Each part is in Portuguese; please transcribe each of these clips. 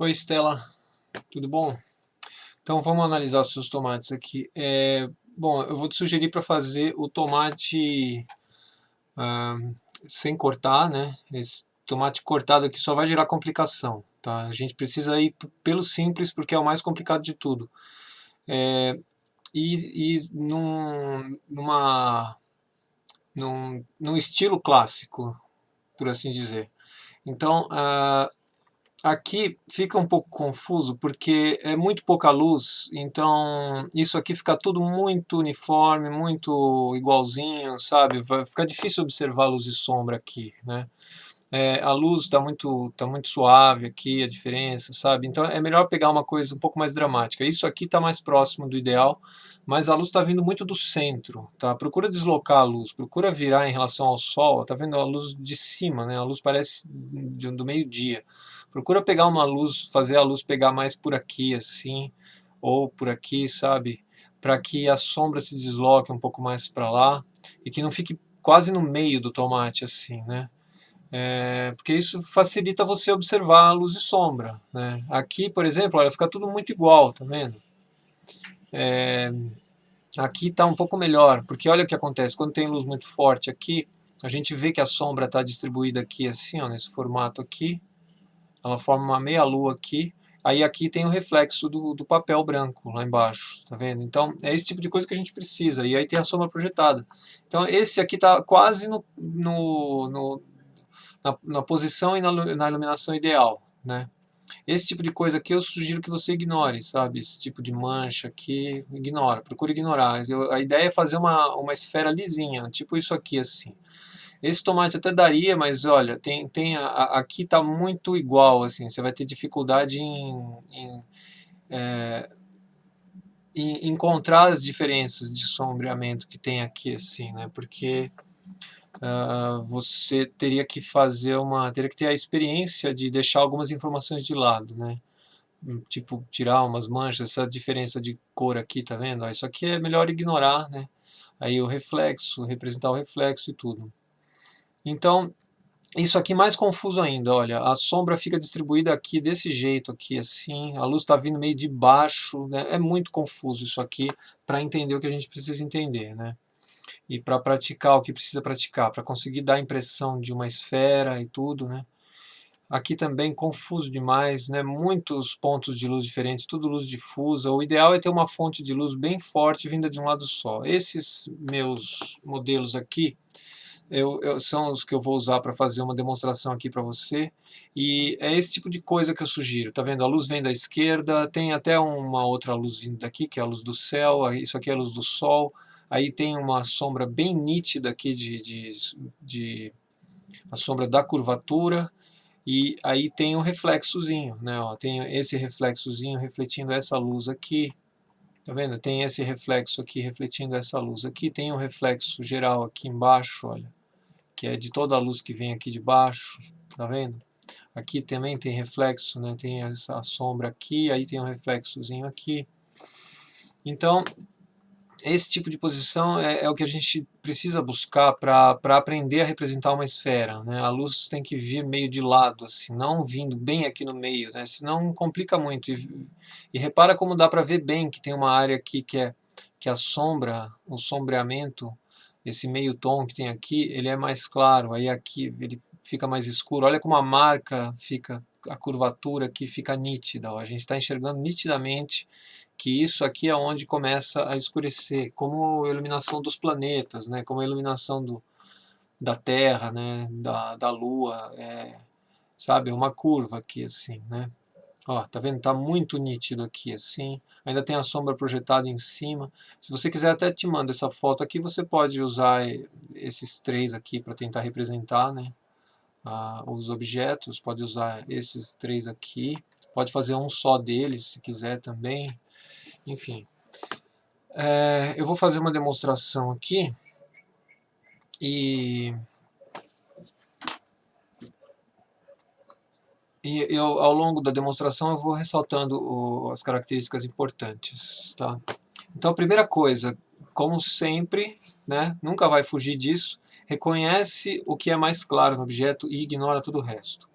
Oi, Estela, tudo bom? Então vamos analisar os seus tomates aqui. Bom, eu vou te sugerir para fazer o tomate ah, sem cortar, né? Esse tomate cortado aqui só vai gerar complicação, tá? A gente precisa ir pelo simples porque é o mais complicado de tudo. E num estilo clássico, por assim dizer. Então, aqui fica um pouco confuso porque é muito pouca luz, então isso aqui fica tudo muito uniforme, muito igualzinho, sabe? Vai ficar difícil observar luz e sombra aqui, né? A luz tá muito suave aqui, a diferença, sabe? Então é melhor pegar uma coisa um pouco mais dramática. Isso aqui está mais próximo do ideal, mas a luz está vindo muito do centro, tá? Procura deslocar a luz, procura virar em relação ao sol, tá vendo a luz de cima, né? A luz parece do meio-dia. Procura pegar uma luz, fazer a luz pegar mais por aqui, assim, ou por aqui, sabe? Para que a sombra se desloque um pouco mais para lá e que não fique quase no meio do tomate, assim, né? Porque isso facilita você observar a luz e sombra, né? Aqui, por exemplo, olha, fica tudo muito igual, tá vendo? Aqui está um pouco melhor, porque olha o que acontece, quando tem luz muito forte aqui, a gente vê que a sombra está distribuída aqui assim, ó, nesse formato aqui, ela forma uma meia lua aqui, aí aqui tem o reflexo do papel branco lá embaixo, tá vendo? Então é esse tipo de coisa que a gente precisa, e aí tem a sombra projetada. Então esse aqui está quase na posição e na iluminação ideal, né? Esse tipo de coisa aqui eu sugiro que você ignore, sabe? Esse tipo de mancha aqui, ignora, procure ignorar. A ideia é fazer uma esfera lisinha, tipo isso aqui assim. Esse tomate até daria, mas olha, aqui está muito igual, assim, você vai ter dificuldade em encontrar as diferenças de sombreamento que tem aqui, assim, né? Porque você teria que ter a experiência de deixar algumas informações de lado, né? Tipo, tirar umas manchas, essa diferença de cor aqui, tá vendo? Isso aqui é melhor ignorar, né? Aí o reflexo, representar o reflexo e tudo. Então, isso aqui mais confuso ainda, olha, a sombra fica distribuída aqui desse jeito aqui, assim, a luz está vindo meio de baixo, né? É muito confuso isso aqui para entender o que a gente precisa entender, né? E para praticar o que precisa praticar, para conseguir dar a impressão de uma esfera e tudo, né? Aqui também confuso demais, né? Muitos pontos de luz diferentes, tudo luz difusa. O ideal é ter uma fonte de luz bem forte vinda de um lado só. Esses meus modelos aqui são os que eu vou usar para fazer uma demonstração aqui para você. E é esse tipo de coisa que eu sugiro. Tá vendo? A luz vem da esquerda, tem até uma outra luz vindo daqui, que é a luz do céu. Isso aqui é a luz do sol. Aí tem uma sombra bem nítida aqui a sombra da curvatura. E aí tem um reflexozinho, né? Ó, tem esse reflexozinho refletindo essa luz aqui. Tá vendo? Tem esse reflexo aqui refletindo essa luz aqui. Tem um reflexo geral aqui embaixo, olha, que é de toda a luz que vem aqui de baixo. Tá vendo? Aqui também tem reflexo, né? Tem essa sombra aqui, aí tem um reflexozinho aqui. Então, esse tipo de posição é o que a gente precisa buscar para aprender a representar uma esfera, né? A luz tem que vir meio de lado, assim, não vindo bem aqui no meio, né? Senão complica muito. E repara como dá para ver bem que tem uma área aqui que a sombra, o sombreamento, esse meio tom que tem aqui, ele é mais claro, aí aqui ele fica mais escuro. Olha como a marca fica, a curvatura aqui fica nítida, ó. A gente está enxergando nitidamente que isso aqui é onde começa a escurecer, como a iluminação dos planetas, né, como a iluminação da Terra, né, da Lua, sabe, uma curva aqui assim, né. Ó, tá vendo? Tá muito nítido aqui assim. Ainda tem a sombra projetada em cima. Se você quiser até te mando essa foto aqui, você pode usar esses três aqui para tentar representar, né, os objetos. Pode usar esses três aqui. Pode fazer um só deles se quiser também. Enfim, eu vou fazer uma demonstração aqui e, ao longo da demonstração eu vou ressaltando as características importantes, tá? Então a primeira coisa, como sempre, né, nunca vai fugir disso, reconhece o que é mais claro no objeto e ignora todo o resto.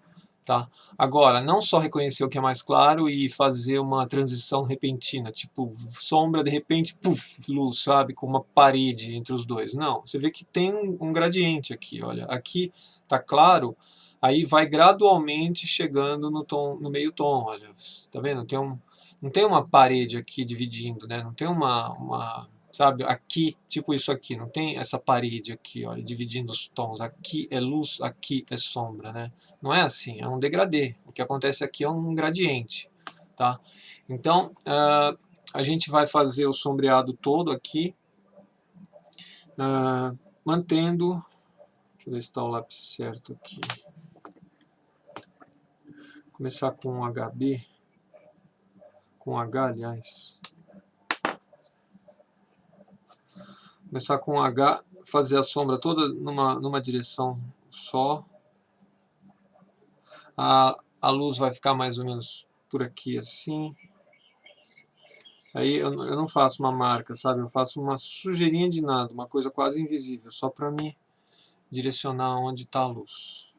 Tá? Agora, não só reconhecer o que é mais claro e fazer uma transição repentina, tipo sombra, de repente, puff, luz, sabe? Com uma parede entre os dois. Não, você vê que tem um gradiente aqui, olha. Aqui tá claro, aí vai gradualmente chegando no tom, no meio tom, olha. Tá vendo? Não tem uma parede aqui dividindo, né? Não tem sabe, aqui, tipo isso aqui, não tem essa parede aqui, olha, dividindo os tons. Aqui é luz, aqui é sombra, né? Não é assim, é um degradê. O que acontece aqui é um gradiente, tá? Então, a gente vai fazer o sombreado todo aqui, mantendo... Deixa eu ver se está o lápis certo aqui. Começar com um HB, com H, aliás. Começar com H, fazer a sombra toda numa direção só. A luz vai ficar mais ou menos por aqui assim. Aí eu não faço uma marca, sabe? Eu faço uma sujeirinha de nada, uma coisa quase invisível, só para me direcionar onde está a luz.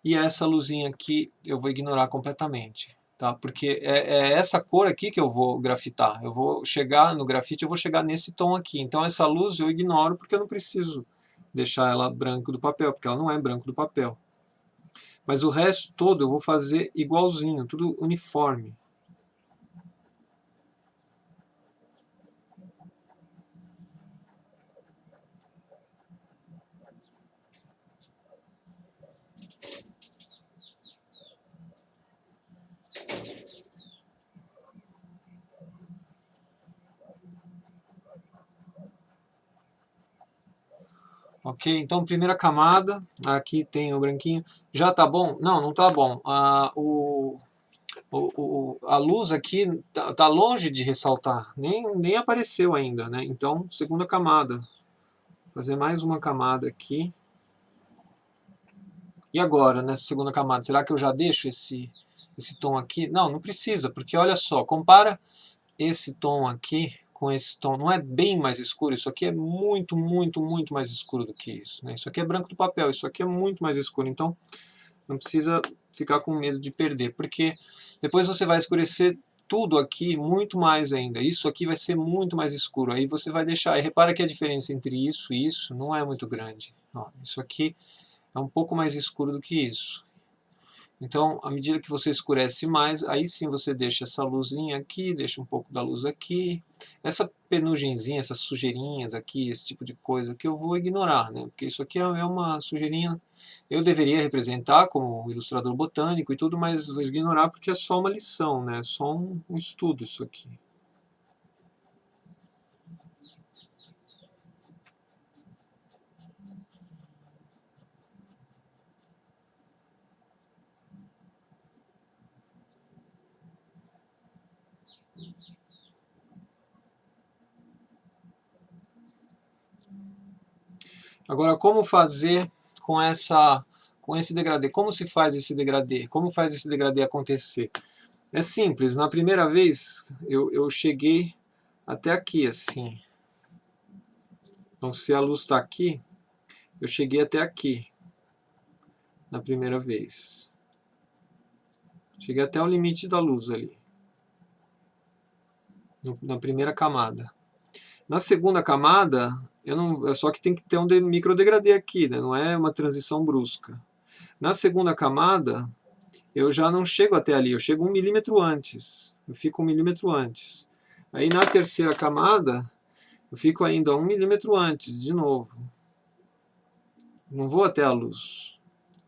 E essa luzinha aqui eu vou ignorar completamente, tá? Porque é essa cor aqui que eu vou grafitar. Eu vou chegar no grafite, eu vou chegar nesse tom aqui. Então essa luz eu ignoro porque eu não preciso deixar ela branco do papel, porque ela não é branco do papel. Mas o resto todo eu vou fazer igualzinho, tudo uniforme. Ok, então primeira camada, aqui tem o branquinho. Já tá bom? Não, não tá bom. A luz aqui tá longe de ressaltar, nem apareceu ainda, né? Então, segunda camada. Fazer mais uma camada aqui. E agora, nessa segunda camada, será que eu já deixo esse tom aqui? Não, não precisa, porque olha só, compara esse tom aqui com esse tom. Não é bem mais escuro, isso aqui é muito, muito, muito mais escuro do que isso, né? Isso aqui é branco do papel, isso aqui é muito mais escuro, então não precisa ficar com medo de perder, porque depois você vai escurecer tudo aqui muito mais ainda. Isso aqui vai ser muito mais escuro. Aí você vai deixar. E repara que a diferença entre isso e isso não é muito grande. Ó, isso aqui é um pouco mais escuro do que isso. Então, à medida que você escurece mais, aí sim você deixa essa luzinha aqui, deixa um pouco da luz aqui. Essa penugenzinha, essas sujeirinhas aqui, esse tipo de coisa que eu vou ignorar, né? Porque isso aqui é uma sujeirinha, eu deveria representar como ilustrador botânico e tudo, mas vou ignorar porque é só uma lição, né? É só um estudo isso aqui. Agora, como fazer com esse degradê? Como se faz esse degradê? Como faz esse degradê acontecer? É simples, na primeira vez eu cheguei até aqui, assim. Então, se a luz está aqui, eu cheguei até aqui, na primeira vez. Cheguei até o limite da luz ali, na primeira camada. Na segunda camada, só que tem que ter um micro degradê aqui, né? Não é uma transição brusca. Na segunda camada, eu já não chego até ali, eu chego 1 milímetro antes. Eu fico 1 milímetro antes. Aí na terceira camada, eu fico ainda 1 milímetro antes, de novo. Não vou até a luz.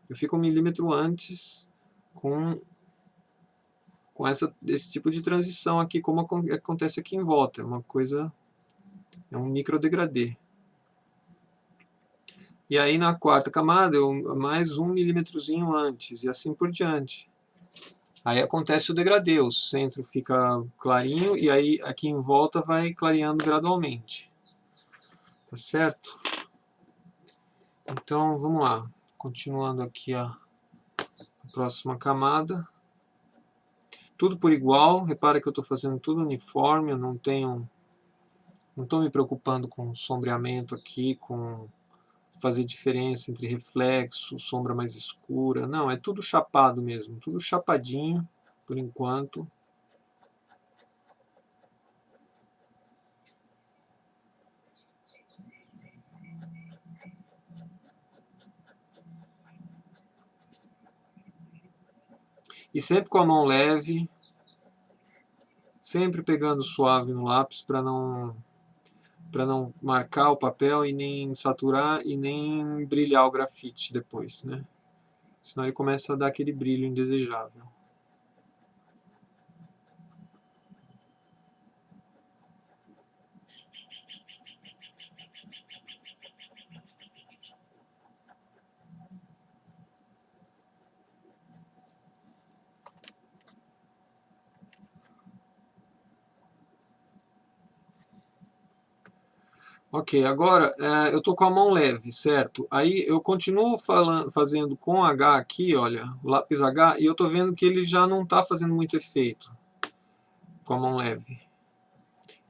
Eu fico 1 milímetro antes com esse tipo de transição aqui, como acontece aqui em volta. É uma coisa, é um micro degradê. E aí na quarta camada, mais 1 milímetrozinho antes, e assim por diante. Aí acontece o degradê, o centro fica clarinho, e aí aqui em volta vai clareando gradualmente. Tá certo? Então vamos lá, continuando aqui a próxima camada. Tudo por igual, repara que eu estou fazendo tudo uniforme, eu não estou me preocupando com sombreamento aqui, com fazer diferença entre reflexo, sombra mais escura. Não, é tudo chapado mesmo, tudo chapadinho, por enquanto. E sempre com a mão leve, sempre pegando suave no lápis para não marcar o papel e nem saturar e nem brilhar o grafite depois, né? Senão ele começa a dar aquele brilho indesejável. Ok, agora eu estou com a mão leve, certo? Aí eu continuo fazendo com H aqui, olha, o lápis H, e eu estou vendo que ele já não está fazendo muito efeito com a mão leve.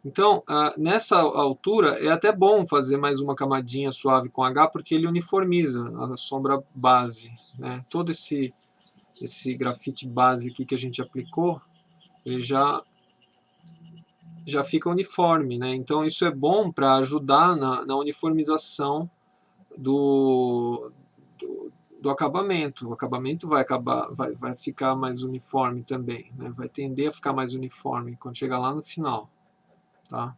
Então, nessa altura, é até bom fazer mais uma camadinha suave com H, porque ele uniformiza a sombra base, né? Todo esse grafite base aqui que a gente aplicou, ele já fica uniforme, né? Então isso é bom para ajudar na uniformização do acabamento. O acabamento vai ficar mais uniforme também, né? Vai tender a ficar mais uniforme quando chegar lá no final, tá?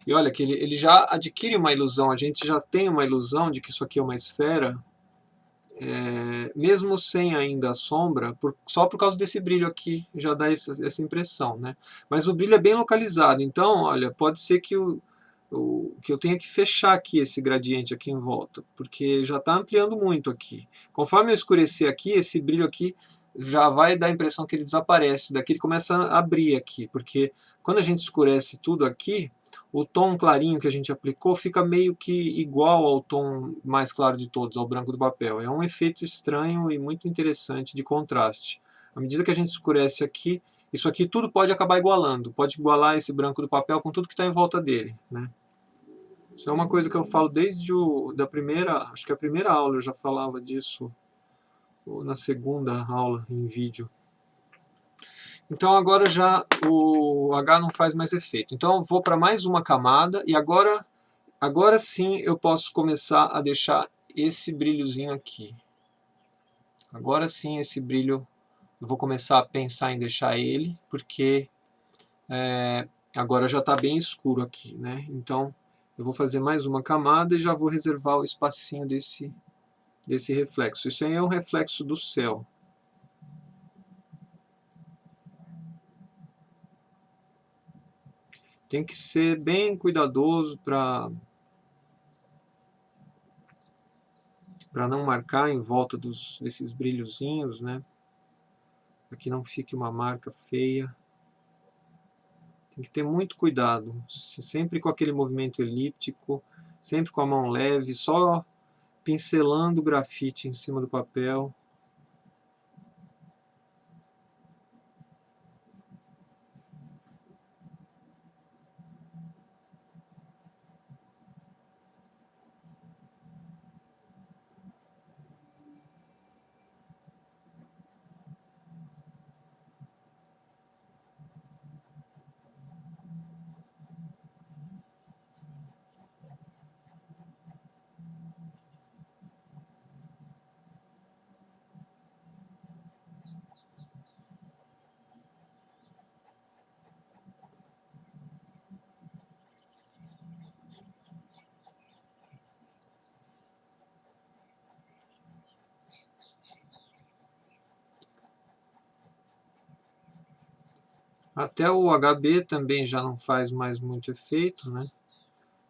E olha que ele já adquire uma ilusão, a gente já tem uma ilusão de que isso aqui é uma esfera, mesmo sem ainda a sombra, só por causa desse brilho aqui já dá essa impressão, né? Mas o brilho é bem localizado, então, olha, pode ser que que eu tenha que fechar aqui esse gradiente aqui em volta, porque já está ampliando muito aqui. Conforme eu escurecer aqui, esse brilho aqui já vai dar a impressão que ele desaparece, daqui ele começa a abrir aqui, porque quando a gente escurece tudo aqui, o tom clarinho que a gente aplicou fica meio que igual ao tom mais claro de todos, ao branco do papel. É um efeito estranho e muito interessante de contraste. À medida que a gente escurece aqui, isso aqui tudo pode acabar igualando, pode igualar esse branco do papel com tudo que está em volta dele, né? Isso é uma coisa que eu falo desde da primeira, acho que a primeira aula eu já falava disso, ou na segunda aula em vídeo. Então agora já o H não faz mais efeito. Então eu vou para mais uma camada e agora sim eu posso começar a deixar esse brilhozinho aqui. Agora sim esse brilho, eu vou começar a pensar em deixar ele, porque agora já está bem escuro aqui, né? Então eu vou fazer mais uma camada e já vou reservar o espacinho desse reflexo. Isso aí é um reflexo do céu. Tem que ser bem cuidadoso para não marcar em volta desses brilhozinhos, né? Para que não fique uma marca feia. Tem que ter muito cuidado, sempre com aquele movimento elíptico, sempre com a mão leve, só pincelando o grafite em cima do papel. Até o HB também já não faz mais muito efeito, né?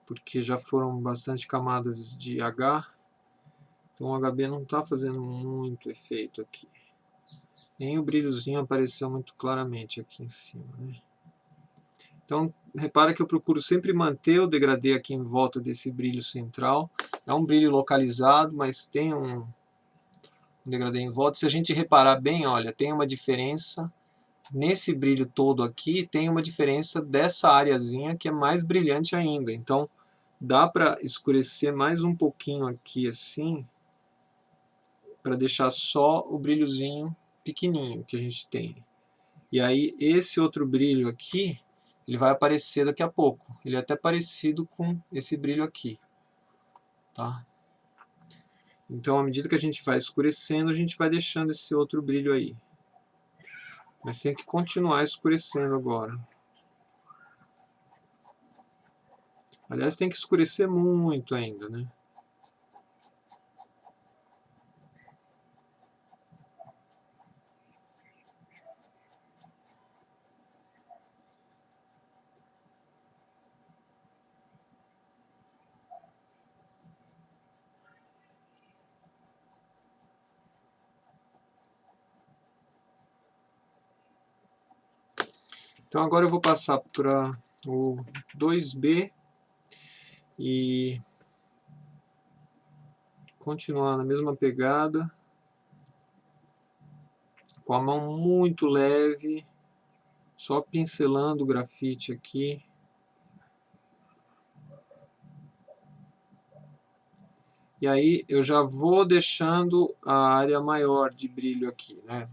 Porque já foram bastante camadas de H. Então o HB não está fazendo muito efeito aqui. Nem o brilhozinho apareceu muito claramente aqui em cima, né? Então repara que eu procuro sempre manter o degradê aqui em volta desse brilho central. É um brilho localizado, mas tem um degradê em volta. Se a gente reparar bem, olha, tem uma diferença. Nesse brilho todo aqui, tem uma diferença dessa areazinha que é mais brilhante ainda. Então, Dá para escurecer mais um pouquinho aqui assim, para deixar só o brilhozinho pequenininho que a gente tem. E aí esse outro brilho aqui, ele vai aparecer daqui a pouco. Ele é até parecido com esse brilho aqui. Tá? Então, à medida que a gente vai escurecendo, a gente vai deixando esse outro brilho aí. Mas tem que continuar escurecendo agora. Aliás, tem que escurecer muito ainda, né? Então agora eu vou passar para o 2B e continuar na mesma pegada, com a mão muito leve, só pincelando o grafite aqui. E aí eu já vou deixando a área maior de brilho aqui, né?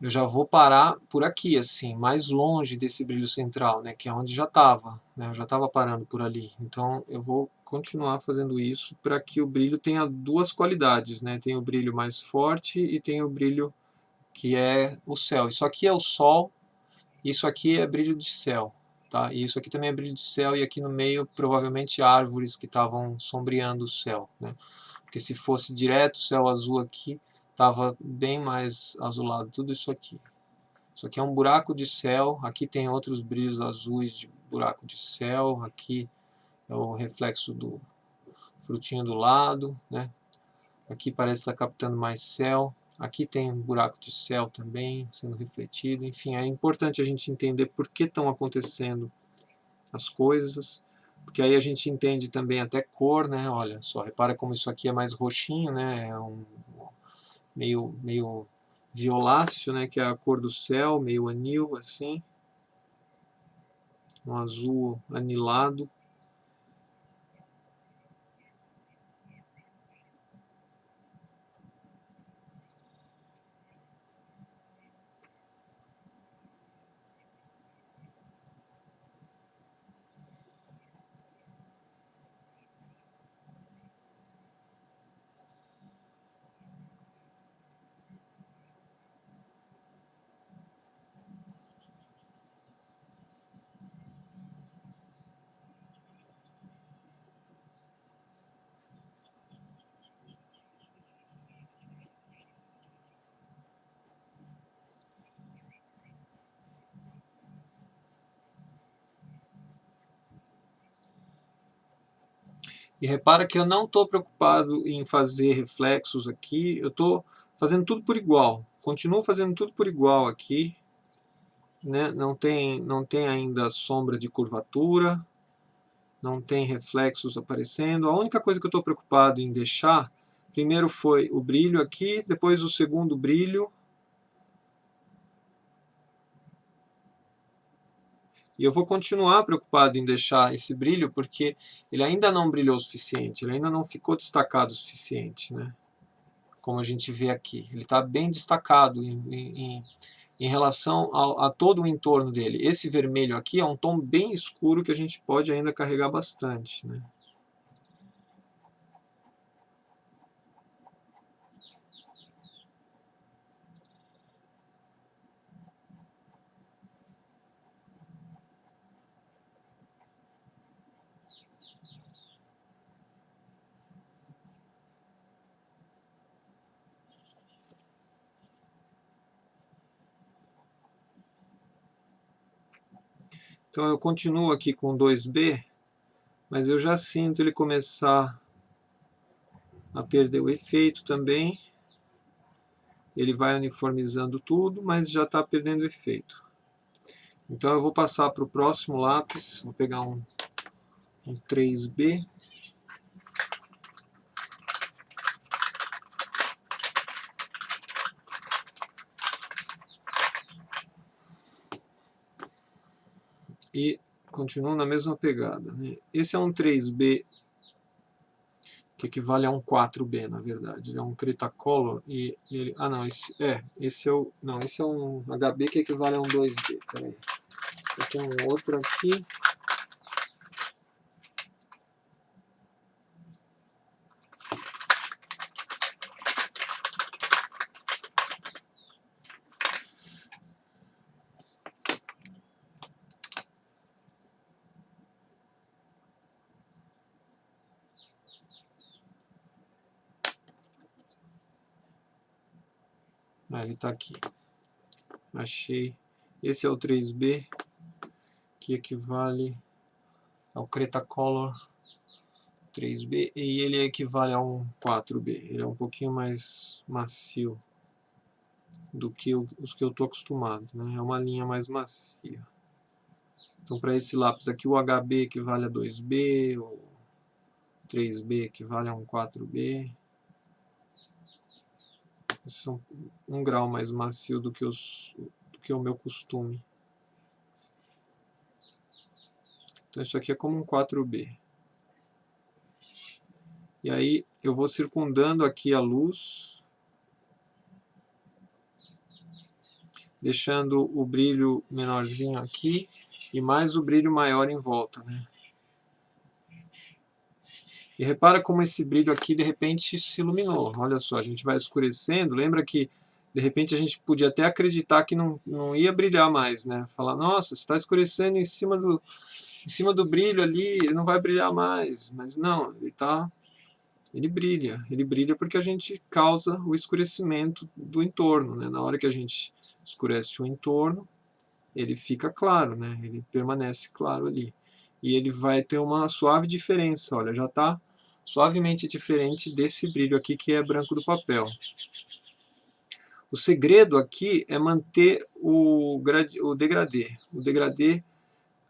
Eu já vou parar por aqui, assim, mais longe desse brilho central, né? Que é onde já estava, né? Eu já estava parando por ali. Então eu vou continuar fazendo isso para que o brilho tenha duas qualidades, né? Tem o brilho mais forte e tem o brilho que é o céu. Isso aqui é o sol, isso aqui é brilho de céu. Tá? E isso aqui também é brilho de céu, e aqui no meio provavelmente árvores que estavam sombreando o céu, né? Porque se fosse direto o céu azul aqui, estava bem mais azulado tudo isso aqui. Isso aqui é um buraco de céu, aqui tem outros brilhos azuis de buraco de céu, aqui é o reflexo do frutinho do lado, né? Aqui parece estar captando mais céu, aqui tem um buraco de céu também sendo refletido. Enfim, é importante a gente entender por que estão acontecendo as coisas, porque aí a gente entende também até cor, né? Olha só, repara como isso aqui é mais roxinho, né? É um meio violáceo, né? Que é a cor do céu, meio anil assim, um azul anilado. E repara que eu não estou preocupado em fazer reflexos aqui, eu estou fazendo tudo por igual. Continuo fazendo tudo por igual aqui, né? Não tem ainda sombra de curvatura, não tem reflexos aparecendo. A única coisa que eu estou preocupado em deixar, primeiro foi o brilho aqui, depois o segundo brilho. E eu vou continuar preocupado em deixar esse brilho, porque ele ainda não brilhou o suficiente, ele ainda não ficou destacado o suficiente, né? Como a gente vê aqui. Ele está bem destacado em relação a todo o entorno dele. Esse vermelho aqui é um tom bem escuro que a gente pode ainda carregar bastante, né? Então eu continuo aqui com 2B, mas eu já sinto ele começar a perder o efeito também. Ele vai uniformizando tudo, mas já está perdendo o efeito. Então eu vou passar para o próximo lápis, vou pegar um 3B. E continuo na mesma pegada, né? Esse é um 3B, que equivale a um 4B, na verdade. Ele é um Cretacolor e ele... Ah, não, esse é o... Não, esse é um HB que equivale a um 2B. Peraí. Eu tenho um outro aqui. Ah, ele está aqui. Achei. Esse é o 3B, que equivale ao Cretacolor 3B, e ele equivale a um 4B. Ele é um pouquinho mais macio do que os que eu estou acostumado, né? É uma linha mais macia. Então, para esse lápis aqui, o HB equivale a 2B, o 3B equivale a um 4B. São um grau mais macio do que o meu costume. Então, isso aqui é como um 4B. E aí, eu vou circundando aqui a luz, deixando o brilho menorzinho aqui e mais o brilho maior em volta, né? E repara como esse brilho aqui de repente se iluminou. Olha só, a gente vai escurecendo. Lembra que de repente a gente podia até acreditar que não ia brilhar mais, né? Falar, nossa, está escurecendo em cima do brilho ali, ele não vai brilhar mais. Mas não, ele brilha porque a gente causa o escurecimento do entorno, né? Na hora que a gente escurece o entorno, ele fica claro, né? Ele permanece claro ali. E ele vai ter uma suave diferença, olha, já está suavemente diferente desse brilho aqui que é branco do papel. O segredo aqui é manter o degradê. O degradê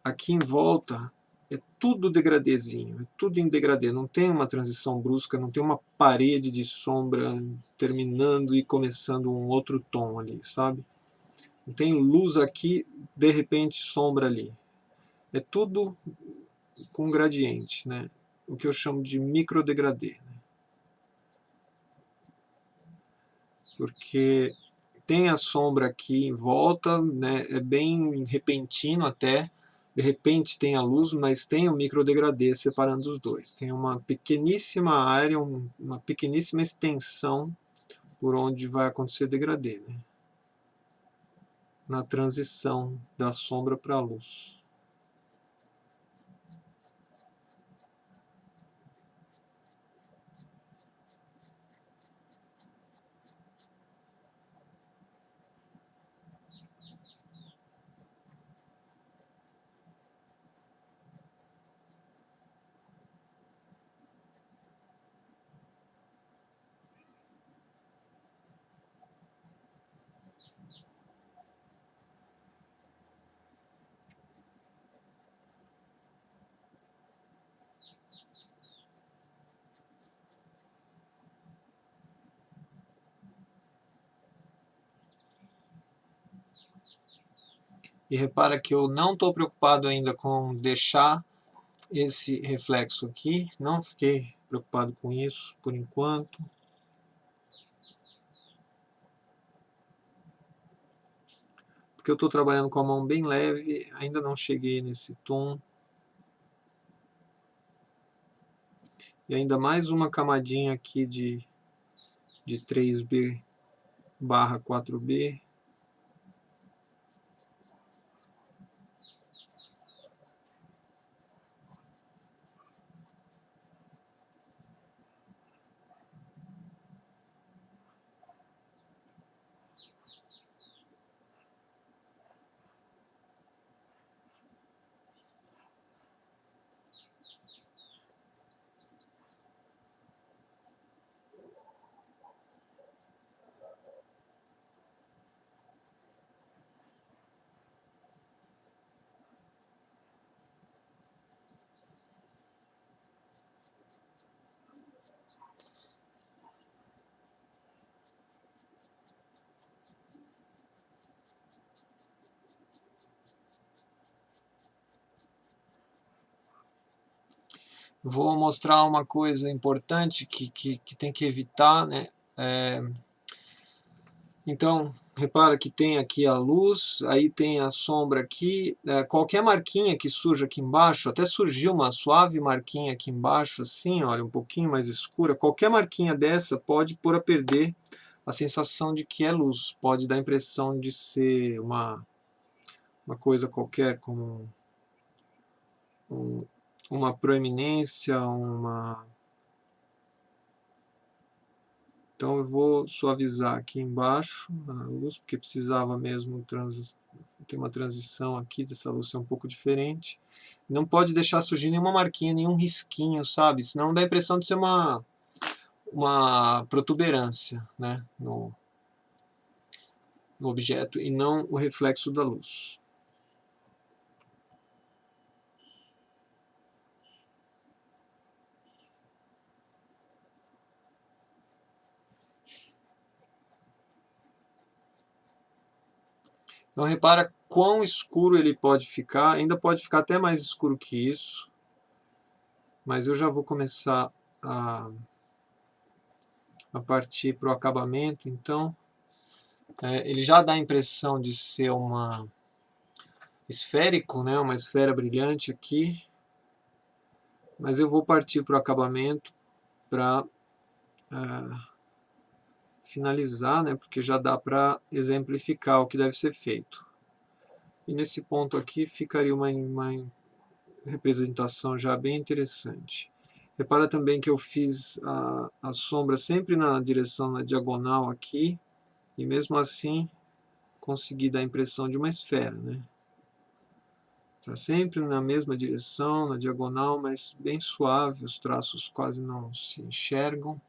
aqui em volta é tudo degradêzinho, é tudo em degradê, não tem uma transição brusca, não tem uma parede de sombra terminando e começando um outro tom ali, sabe? Não tem luz aqui, de repente sombra ali. É tudo com gradiente, né? O que eu chamo de microdegradê. Né? Porque tem a sombra aqui em volta, né? É bem repentino até, de repente tem a luz, mas tem o microdegradê separando os dois. Tem uma pequeníssima área, uma pequeníssima extensão por onde vai acontecer degradê, né? Na transição da sombra para a luz. E repara que eu não estou preocupado ainda com deixar esse reflexo aqui, não fiquei preocupado com isso por enquanto. Porque eu estou trabalhando com a mão bem leve, ainda não cheguei nesse tom. E ainda mais uma camadinha aqui de 3B barra 4B. Vou mostrar uma coisa importante que tem que evitar, né? Então, repara que tem aqui a luz, aí tem a sombra aqui, qualquer marquinha que surja aqui embaixo, até surgiu uma suave marquinha aqui embaixo, assim, olha, um pouquinho mais escura, qualquer marquinha dessa pode pôr a perder a sensação de que é luz, pode dar a impressão de ser uma coisa qualquer, como uma proeminência, Então eu vou suavizar aqui embaixo a luz, porque precisava mesmo ter uma transição aqui, dessa luz ser um pouco diferente. Não pode deixar surgir nenhuma marquinha, nenhum risquinho, sabe? Senão dá a impressão de ser uma protuberância, né, no objeto e não o reflexo da luz. Então repara quão escuro ele pode ficar, ainda pode ficar até mais escuro que isso, mas eu já vou começar a partir para o acabamento. Então ele já dá a impressão de ser esférico, né, uma esfera brilhante aqui, mas eu vou partir para o acabamento para finalizar, né, porque já dá para exemplificar o que deve ser feito. E nesse ponto aqui ficaria uma representação já bem interessante. Repara também que eu fiz a sombra sempre na direção na diagonal aqui, e mesmo assim consegui dar a impressão de uma esfera, né? Está sempre na mesma direção, na diagonal, mas bem suave, os traços quase não se enxergam.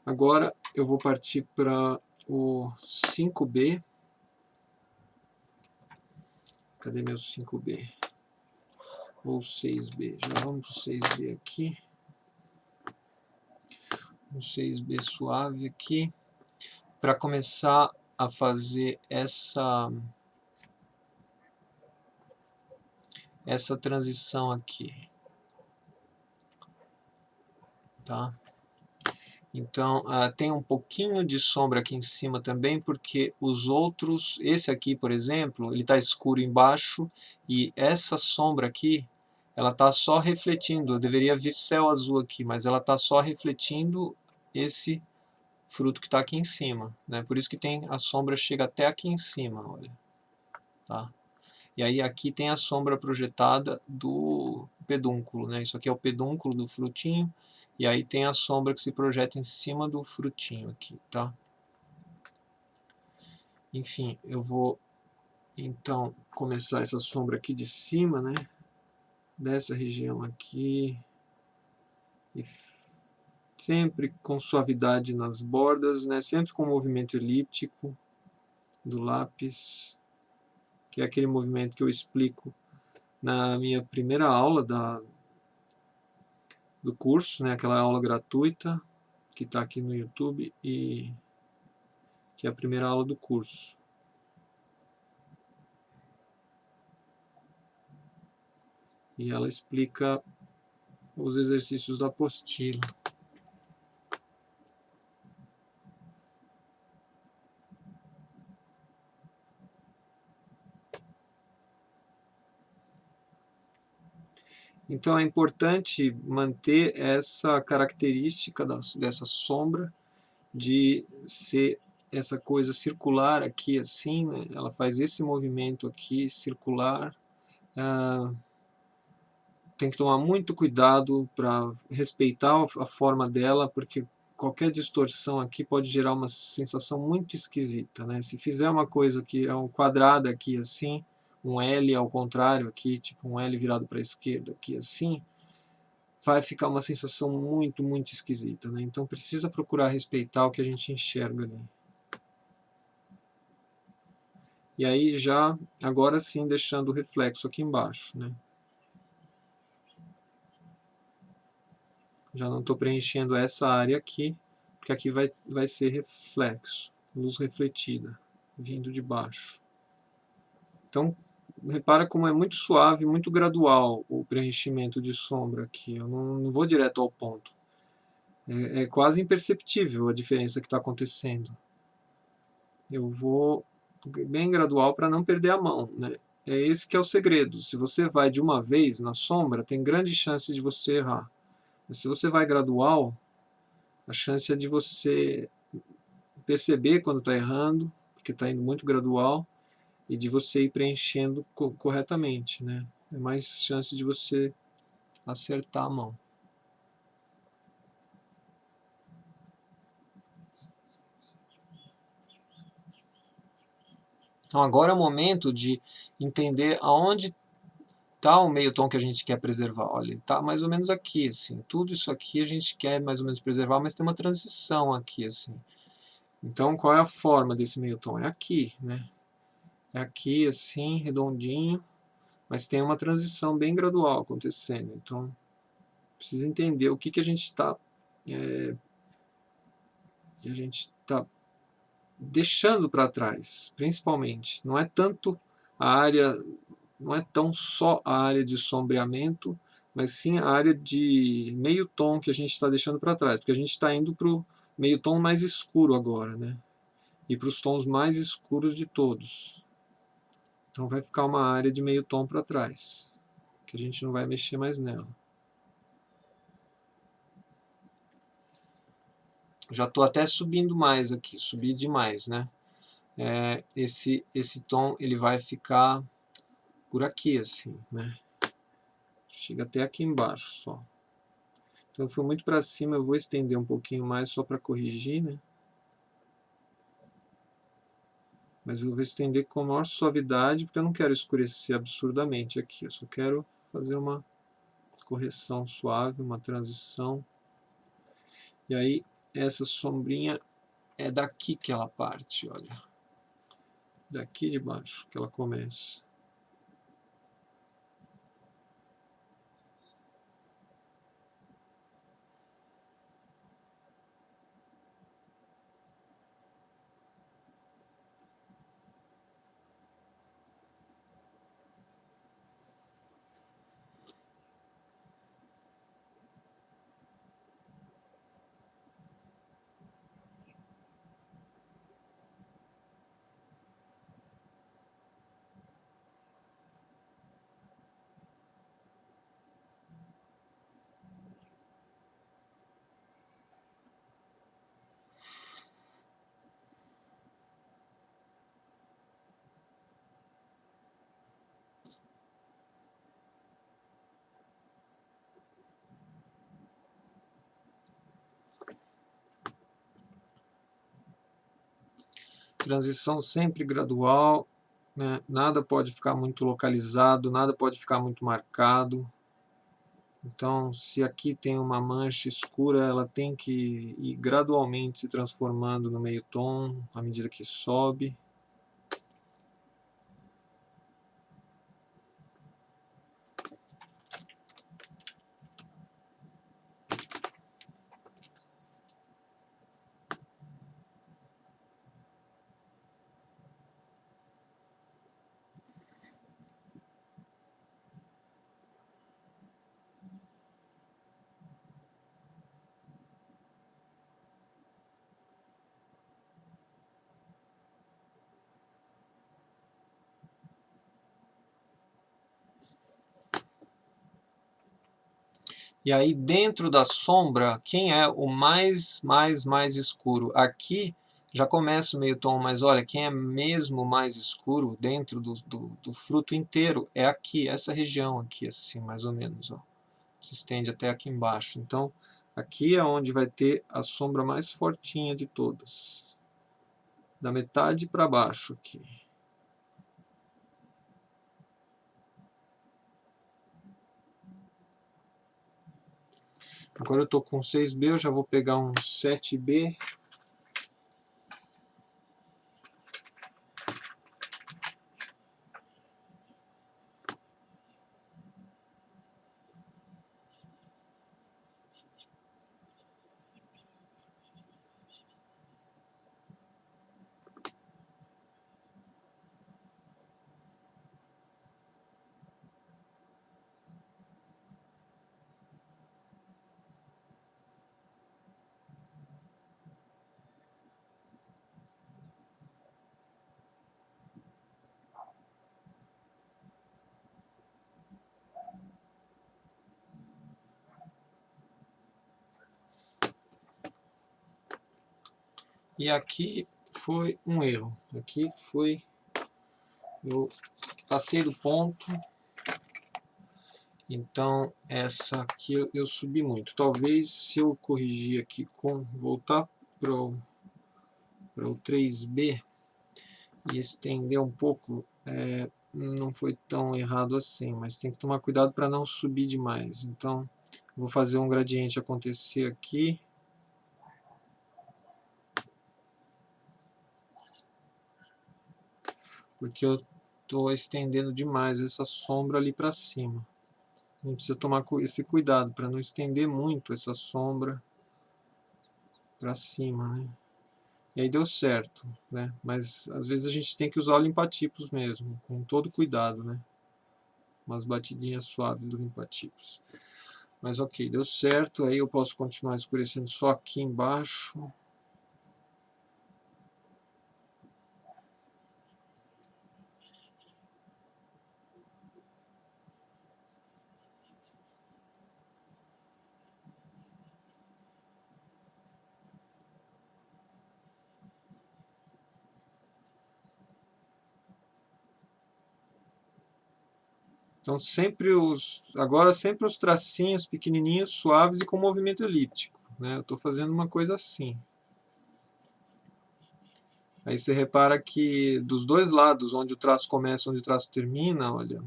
Agora eu vou partir para o 5B. Cadê meu 5B? Ou 6B. Já vamos para o 6B aqui. Um 6B suave aqui. Para começar a fazer essa transição aqui. Tá? Então, tem um pouquinho de sombra aqui em cima também, porque os outros, esse aqui, por exemplo, ele está escuro embaixo, e essa sombra aqui, ela está só refletindo, deveria vir céu azul aqui, mas ela está só refletindo esse fruto que está aqui em cima, né? Por isso que tem a sombra chega até aqui em cima, olha. Tá? E aí aqui tem a sombra projetada do pedúnculo, né? Isso aqui é o pedúnculo do frutinho, e aí tem a sombra que se projeta em cima do frutinho aqui, tá? Enfim, eu vou então começar essa sombra aqui de cima, né? Dessa região aqui, e sempre com suavidade nas bordas, né? Sempre com movimento elíptico do lápis, que é aquele movimento que eu explico na minha primeira aula do curso, né? Aquela aula gratuita que está aqui no YouTube, e que é a primeira aula do curso. E ela explica os exercícios da apostila. Então é importante manter essa característica dessa sombra, de ser essa coisa circular aqui assim, né? Ela faz esse movimento aqui circular. Tem que tomar muito cuidado para respeitar a forma dela, porque qualquer distorção aqui pode gerar uma sensação muito esquisita, né? Se fizer uma coisa que é um quadrado aqui assim, um L ao contrário aqui, tipo um L virado para a esquerda aqui assim, vai ficar uma sensação muito, muito esquisita, né? Então precisa procurar respeitar o que a gente enxerga ali. E aí já, agora sim, deixando o reflexo aqui embaixo, né? Já não estou preenchendo essa área aqui, porque aqui vai ser reflexo, luz refletida, vindo de baixo. Então, repara como é muito suave, muito gradual o preenchimento de sombra aqui. Eu não vou direto ao ponto. É quase imperceptível a diferença que está acontecendo. Eu vou bem gradual para não perder a mão, né? É esse que é o segredo. Se você vai de uma vez na sombra, tem grande chance de você errar. Mas se você vai gradual, a chance é de você perceber quando está errando, porque está indo muito gradual, e de você ir preenchendo corretamente, né? É mais chance de você acertar a mão. Então agora é o momento de entender aonde está o meio tom que a gente quer preservar. Olha, está mais ou menos aqui, assim. Tudo isso aqui a gente quer mais ou menos preservar, mas tem uma transição aqui, assim. Então qual é a forma desse meio tom? É aqui, né? É aqui, assim, redondinho, mas tem uma transição bem gradual acontecendo. Então precisa entender o que a gente está deixando para trás, principalmente. Não é tanto a área, não é tão só a área de sombreamento, mas sim a área de meio tom que a gente está deixando para trás, porque a gente está indo para o meio tom mais escuro agora, né? E para os tons mais escuros de todos. Então vai ficar uma área de meio tom para trás, que a gente não vai mexer mais nela. Já estou até subindo mais aqui, subi demais, né? Esse tom ele vai ficar por aqui, assim, né? Chega até aqui embaixo só. Então eu fui muito para cima, eu vou estender um pouquinho mais só para corrigir, né? Mas eu vou estender com a maior suavidade, porque eu não quero escurecer absurdamente aqui. Eu só quero fazer uma correção suave, uma transição. E aí, essa sombrinha é daqui que ela parte, olha. Daqui de baixo que ela começa. Transição sempre gradual, né? Nada pode ficar muito localizado, nada pode ficar muito marcado. Então, se aqui tem uma mancha escura, ela tem que ir gradualmente se transformando no meio tom, à medida que sobe. E aí dentro da sombra, quem é o mais escuro? Aqui já começa o meio tom, mas olha, quem é mesmo mais escuro dentro do fruto inteiro é aqui, essa região aqui, assim, mais ou menos, ó. Se estende até aqui embaixo. Então, aqui é onde vai ter a sombra mais fortinha de todas. Da metade para baixo aqui. Agora eu estou com 6B, eu já vou pegar um 7B. E aqui foi um erro. Aqui foi... eu passei do ponto. Então, essa aqui eu subi muito. Talvez se eu corrigir aqui com... voltar para o 3B e estender um pouco, não foi tão errado assim, mas tem que tomar cuidado para não subir demais. Então, vou fazer um gradiente acontecer aqui. Porque eu estou estendendo demais essa sombra ali para cima. A gente precisa tomar esse cuidado para não estender muito essa sombra para cima, né? E aí deu certo, né? Mas às vezes a gente tem que usar o limpa-tipos mesmo, com todo cuidado, né? Umas batidinhas suaves do limpa-tipos. Mas ok, deu certo. Aí eu posso continuar escurecendo só aqui embaixo. Então agora sempre os tracinhos pequenininhos, suaves e com movimento elíptico, né? Eu estou fazendo uma coisa assim. Aí você repara que dos dois lados, onde o traço começa e onde o traço termina, olha,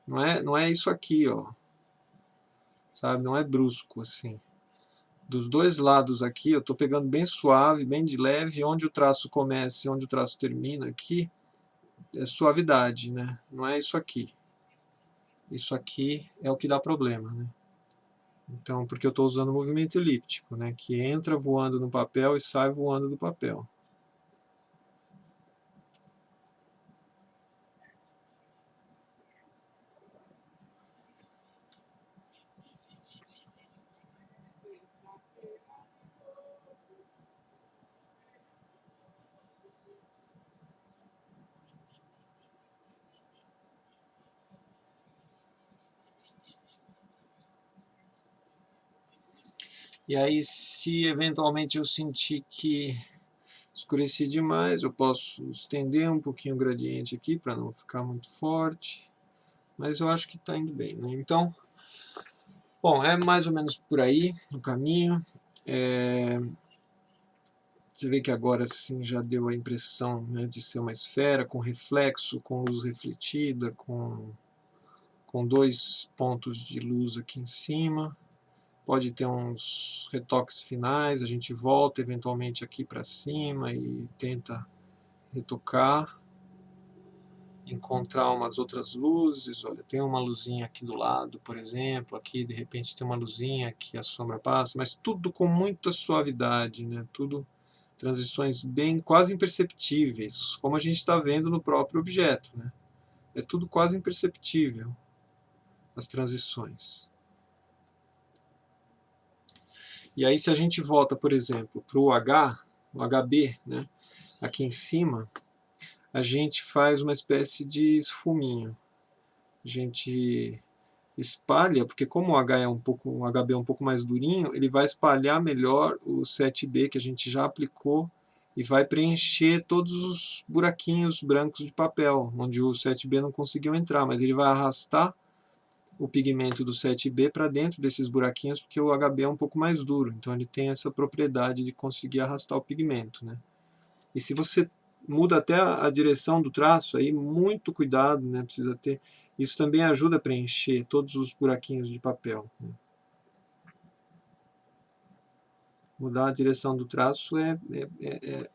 não é isso aqui, ó, sabe? Não é brusco assim. Dos dois lados aqui, eu estou pegando bem suave, bem de leve, onde o traço começa e onde o traço termina aqui, é suavidade, né? Não é isso aqui. Isso aqui é o que dá problema, né? Então, porque eu estou usando o movimento elíptico, né? Que entra voando no papel e sai voando do papel. E aí, se eventualmente eu sentir que escureci demais, eu posso estender um pouquinho o gradiente aqui para não ficar muito forte, mas eu acho que está indo bem, né? Então, bom, é mais ou menos por aí o caminho. Você vê que agora sim já deu a impressão, né, de ser uma esfera com reflexo, com luz refletida, com dois pontos de luz aqui em cima. Pode ter uns retoques finais, a gente volta eventualmente aqui para cima e tenta retocar, encontrar umas outras luzes. Olha, tem uma luzinha aqui do lado, por exemplo, aqui de repente tem uma luzinha que a sombra passa, mas tudo com muita suavidade, né? Tudo transições bem quase imperceptíveis, como a gente está vendo no próprio objeto, né? É tudo quase imperceptível, as transições. E aí se a gente volta, por exemplo, para o HB, né? Aqui em cima, a gente faz uma espécie de esfuminho. A gente espalha, porque como o HB é um pouco mais durinho, ele vai espalhar melhor o 7B que a gente já aplicou e vai preencher todos os buraquinhos brancos de papel, onde o 7B não conseguiu entrar, mas ele vai arrastar o pigmento do 7B para dentro desses buraquinhos, porque o HB é um pouco mais duro, então ele tem essa propriedade de conseguir arrastar o pigmento, né? E se você muda até a direção do traço, aí muito cuidado, né? Precisa ter. Isso também ajuda a preencher todos os buraquinhos de papel, né? Mudar a direção do traço é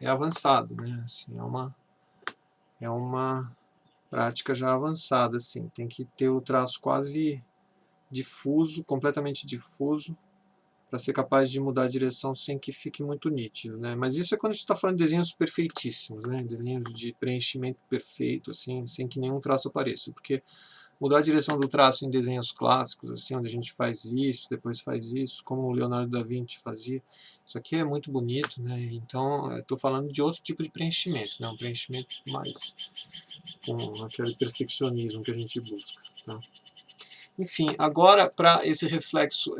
avançado, né? Assim, é uma prática já avançada, assim. Tem que ter o traço quase difuso, completamente difuso, para ser capaz de mudar a direção sem que fique muito nítido, né? Mas isso é quando a gente está falando de desenhos perfeitíssimos, né? Desenhos de preenchimento perfeito, assim, sem que nenhum traço apareça, porque mudar a direção do traço em desenhos clássicos, assim, onde a gente faz isso, depois faz isso, como o Leonardo da Vinci fazia, isso aqui é muito bonito, né? Então, estou falando de outro tipo de preenchimento, né? Um preenchimento mais com aquele perfeccionismo que a gente busca, tá? Enfim, agora para esse reflexo,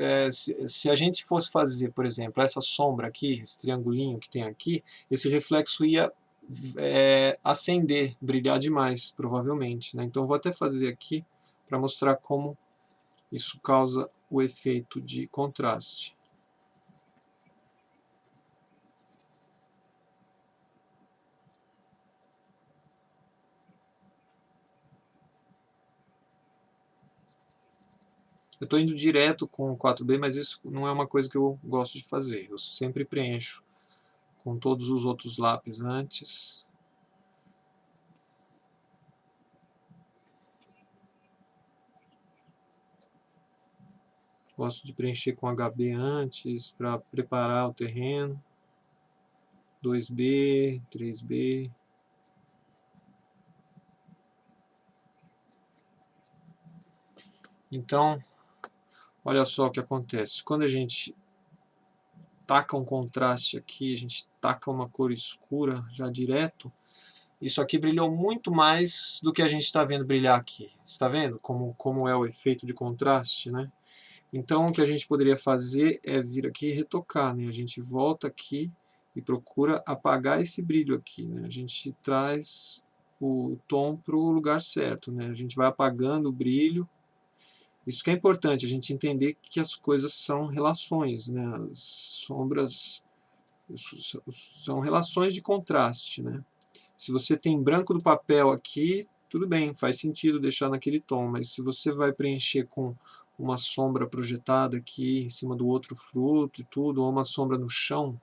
se a gente fosse fazer, por exemplo, essa sombra aqui, esse triangulinho que tem aqui, esse reflexo ia acender, brilhar demais, provavelmente, né? Então eu vou até fazer aqui para mostrar como isso causa o efeito de contraste. Eu estou indo direto com o 4B, mas isso não é uma coisa que eu gosto de fazer. Eu sempre preencho com todos os outros lápis antes. Gosto de preencher com HB antes, para preparar o terreno. 2B, 3B. Então, olha só o que acontece. Quando a gente taca um contraste aqui, a gente taca uma cor escura já direto, isso aqui brilhou muito mais do que a gente está vendo brilhar aqui. Está vendo como é o efeito de contraste, né? Então, o que a gente poderia fazer é vir aqui e retocar, né? A gente volta aqui e procura apagar esse brilho aqui, né? A gente traz o tom para o lugar certo, né? A gente vai apagando o brilho. Isso que é importante, a gente entender que as coisas são relações, né? As sombras são relações de contraste, né? Se você tem branco do papel aqui, tudo bem, faz sentido deixar naquele tom, mas se você vai preencher com uma sombra projetada aqui em cima do outro fruto e tudo, ou uma sombra no chão,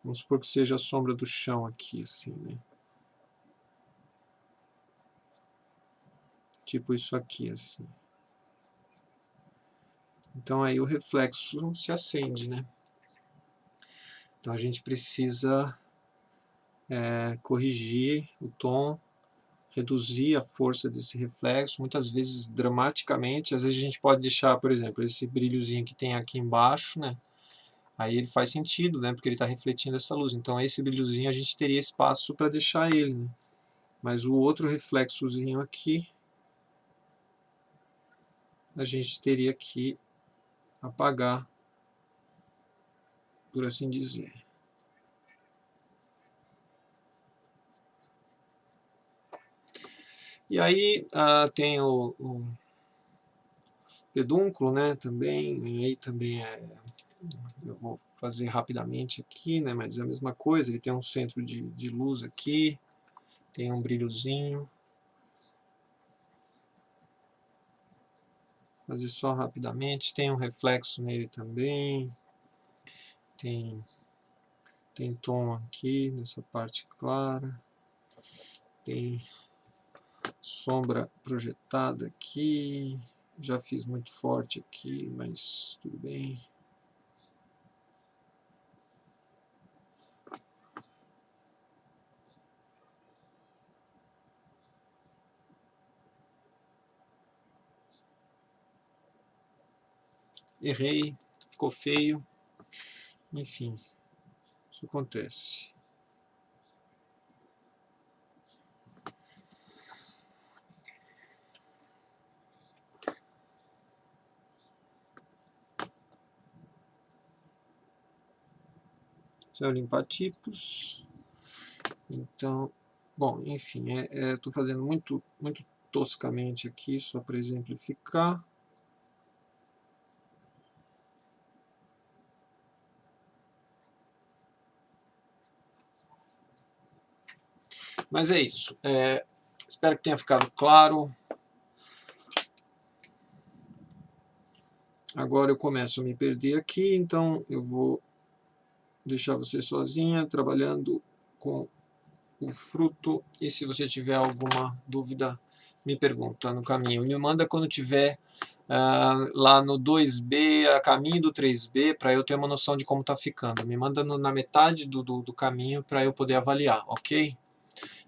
vamos supor que seja a sombra do chão aqui, assim, né? Tipo isso aqui, assim. Então aí o reflexo se acende, né? Então a gente precisa corrigir o tom, reduzir a força desse reflexo, muitas vezes dramaticamente. Às vezes a gente pode deixar, por exemplo, esse brilhozinho que tem aqui embaixo, né? Aí ele faz sentido, né? Porque ele está refletindo essa luz. Então esse brilhozinho a gente teria espaço para deixar ele, né? Mas o outro reflexozinho aqui, a gente teria que apagar, por assim dizer. E aí tem o pedúnculo, né? Também, aí também eu vou fazer rapidamente aqui, né? Mas é a mesma coisa, ele tem um centro de luz aqui, tem um brilhozinho. Fazer só rapidamente, tem um reflexo nele também, tem tom aqui nessa parte clara, tem sombra projetada aqui, já fiz muito forte aqui, mas tudo bem. Errei, ficou feio, enfim, isso acontece. Isso é o limpa-tipos. Então, bom, enfim, estou fazendo muito toscamente aqui, só para exemplificar. Mas é isso. Espero que tenha ficado claro. Agora eu começo a me perder aqui, então eu vou deixar você sozinha, trabalhando com o fruto. E se você tiver alguma dúvida, me pergunta no caminho. Me manda quando tiver lá no 2B, a caminho do 3B, para eu ter uma noção de como está ficando. Me manda na metade do caminho para eu poder avaliar, ok?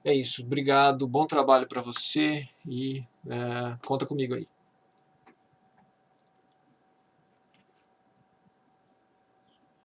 É isso, obrigado, bom trabalho para você e conta comigo aí.